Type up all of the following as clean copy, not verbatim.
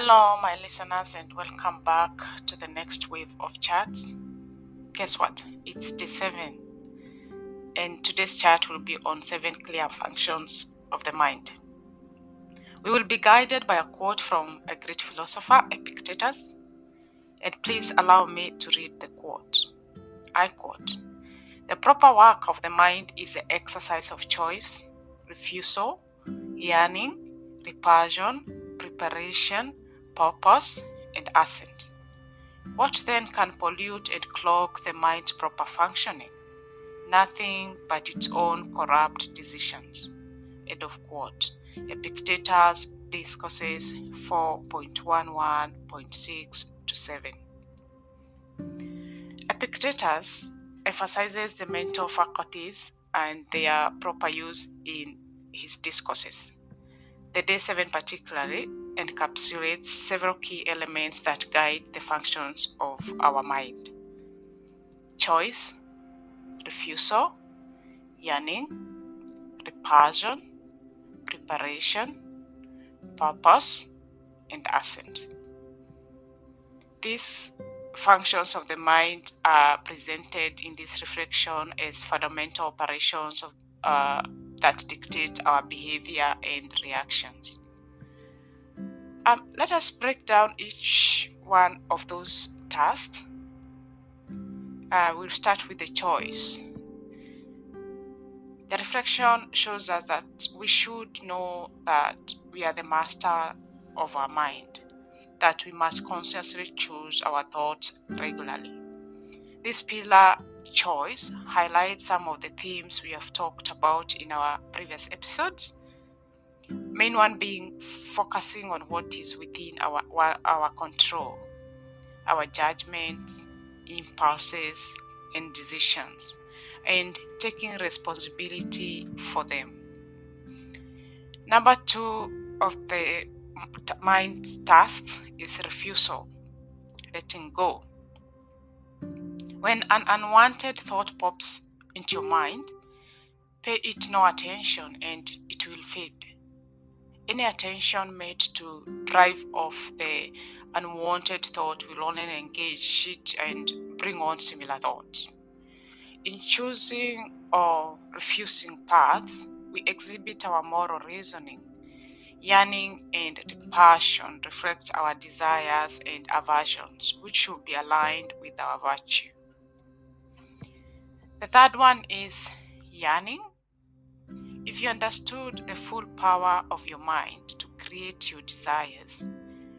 Hello, my listeners, and welcome back to the next wave of charts. Guess what? It's day 7, and today's chart will be on 7 clear functions of the mind. We will be guided by a quote from a great philosopher, Epictetus, and please allow me to read the quote. I quote, "The proper work of the mind is the exercise of choice, refusal, yearning, repulsion, preparation, purpose, and assent. What then can pollute and clog the mind's proper functioning? Nothing but its own corrupt decisions." End of quote. Epictetus, Discourses 4.11.6 to 7. Epictetus emphasizes the mental faculties and their proper use in his discourses. The day 7 particularly encapsulates several key elements that guide the functions of our mind: choice, refusal, yearning, repulsion, preparation, purpose, and assent. These functions of the mind are presented in this reflection as fundamental operations that dictate our behavior and reactions. Let us break down each one of those tasks. We'll start with the choice. The reflection shows us that we should know that we are the master of our mind, that we must consciously choose our thoughts regularly. This pillar, choice, highlights some of the themes we have talked about in our previous episodes. Main one being focusing on what is within our control, our judgments, impulses, and decisions, and taking responsibility for them. Number 2 of the mind's tasks is refusal, letting go. When an unwanted thought pops into your mind, pay it no attention and it will fade. Any attention made to drive off the unwanted thought will only engage it and bring on similar thoughts. In choosing or refusing paths, we exhibit our moral reasoning. Yearning and repulsion reflects our desires and aversions, which should be aligned with our virtue. The third one is yearning. If you understood the full power of your mind to create your desires,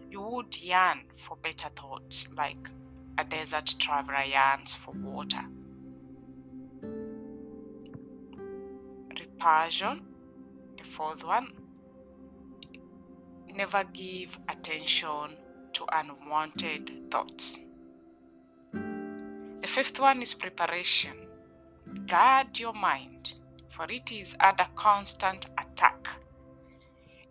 you would yearn for better thoughts, like a desert traveler yearns for water. Repulsion, the fourth one. Never give attention to unwanted thoughts. The fifth one is preparation. Guard your mind, for it is under constant attack.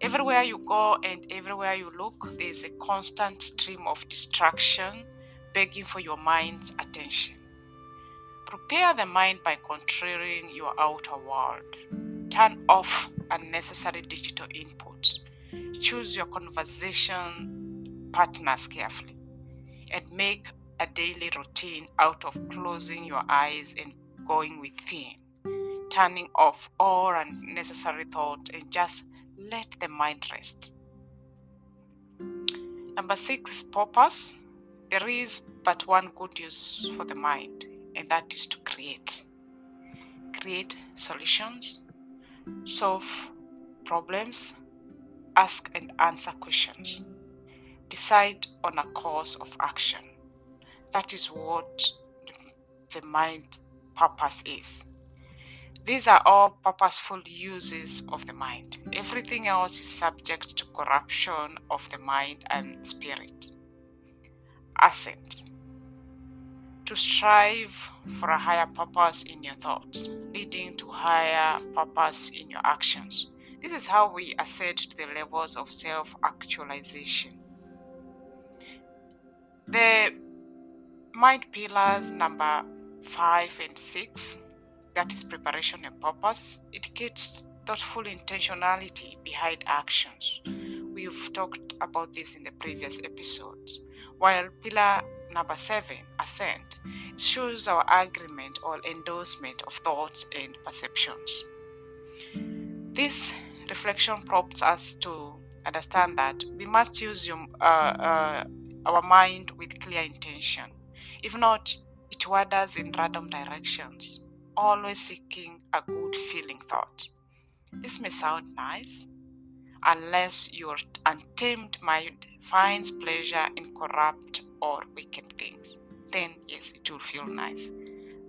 Everywhere you go and everywhere you look, there is a constant stream of distraction begging for your mind's attention. Prepare the mind by contraring your outer world. Turn off unnecessary digital input. Choose your conversation partners carefully, and make a daily routine out of closing your eyes and going within, turning off all unnecessary thought and just let the mind rest. Number 6 is purpose. There is but one good use for the mind, and that is to create. Create solutions, solve problems, ask and answer questions, decide on a course of action. That is what the mind's purpose is. These are all purposeful uses of the mind. Everything else is subject to corruption of the mind and spirit. Assent. To strive for a higher purpose in your thoughts, leading to higher purpose in your actions. This is how we ascend to the levels of self-actualization. The mind pillars number 5 and 6, that is preparation and purpose, indicates thoughtful intentionality behind actions. We've talked about this in the previous episodes. While pillar number 7, assent, shows our agreement or endorsement of thoughts and perceptions. This reflection prompts us to understand that we must use our mind with clear intention. If not, it wanders in random directions, always seeking a good feeling thought. This may sound nice, unless your untamed mind finds pleasure in corrupt or wicked things. Then, yes, it will feel nice.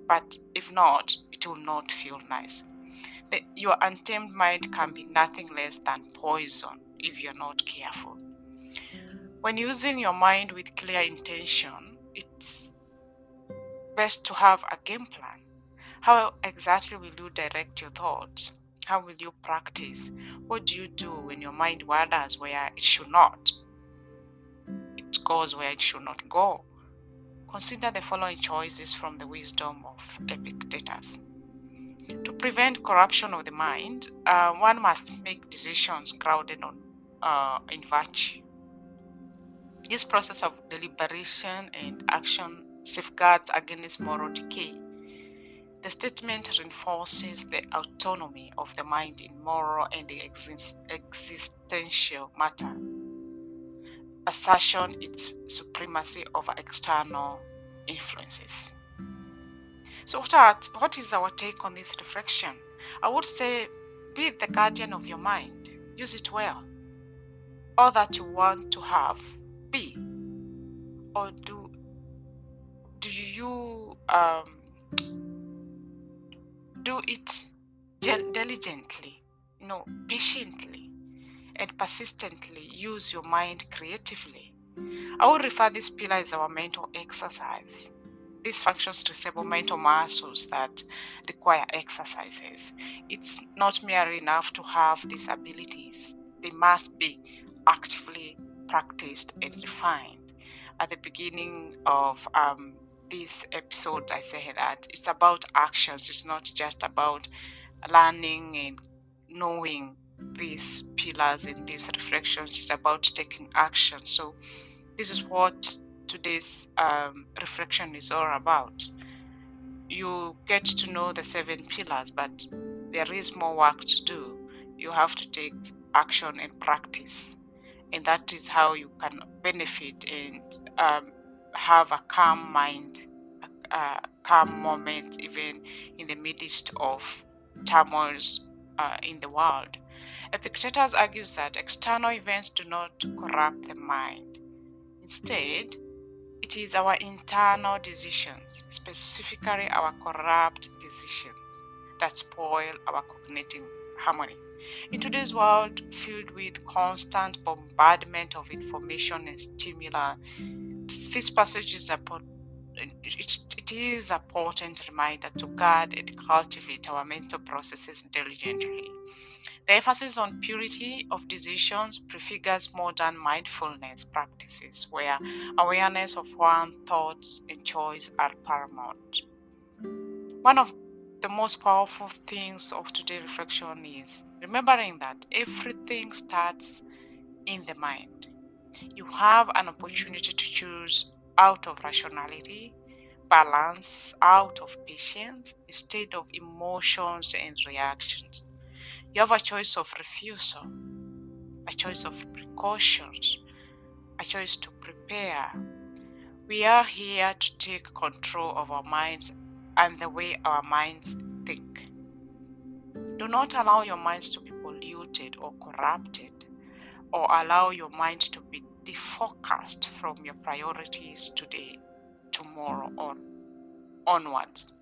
But if not, it will not feel nice. Your untamed mind can be nothing less than poison if you're not careful. When using your mind with clear intention, it's best to have a game plan. How exactly will you direct your thoughts? How will you practice? What do you do when your mind wanders where it should not? It goes where it should not go. Consider the following choices from the wisdom of Epictetus. To prevent corruption of the mind, one must make decisions grounded in virtue. This process of deliberation and action safeguards against moral decay. The statement reinforces the autonomy of the mind in moral and existential matter, assertion its supremacy over external influences. So what is our take on this reflection? I would say, be the guardian of your mind. Use it well. All that you want to have, be. Or do you do it diligently, patiently, and persistently use your mind creatively. I would refer this pillar as our mental exercise. This functions to disable mental muscles that require exercises. It's not merely enough to have these abilities. They must be actively practiced and refined. At the beginning of this episode, I say that it's about actions. It's not just about learning and knowing these pillars and these reflections. It's about taking action. So this is what today's reflection is all about. You get to know the 7 pillars, but there is more work to do. You have to take action and practice, and that is how you can benefit and have a calm mind, a calm moment, even in the midst of turmoils in the world. Epictetus argues that external events do not corrupt the mind. Instead, it is our internal decisions, specifically our corrupt decisions, that spoil our cognitive harmony. In today's world, filled with constant bombardment of information and stimuli, this passage is it is a potent reminder to guard and cultivate our mental processes diligently. The emphasis on purity of decisions prefigures modern mindfulness practices where awareness of one's thoughts and choice are paramount. One of the most powerful things of today's reflection is remembering that everything starts in the mind. You have an opportunity to choose out of rationality, balance, out of patience, instead of emotions and reactions. You have a choice of refusal, a choice of precautions, a choice to prepare. We are here to take control of our minds and the way our minds think. Do not allow your minds to be polluted or corrupted, or allow your mind to be defocused from your priorities today, tomorrow, or onwards.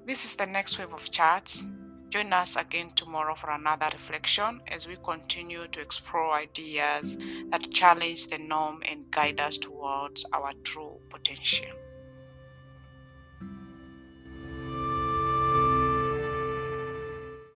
This is the next wave of chats. Join us again tomorrow for another reflection as we continue to explore ideas that challenge the norm and guide us towards our true potential.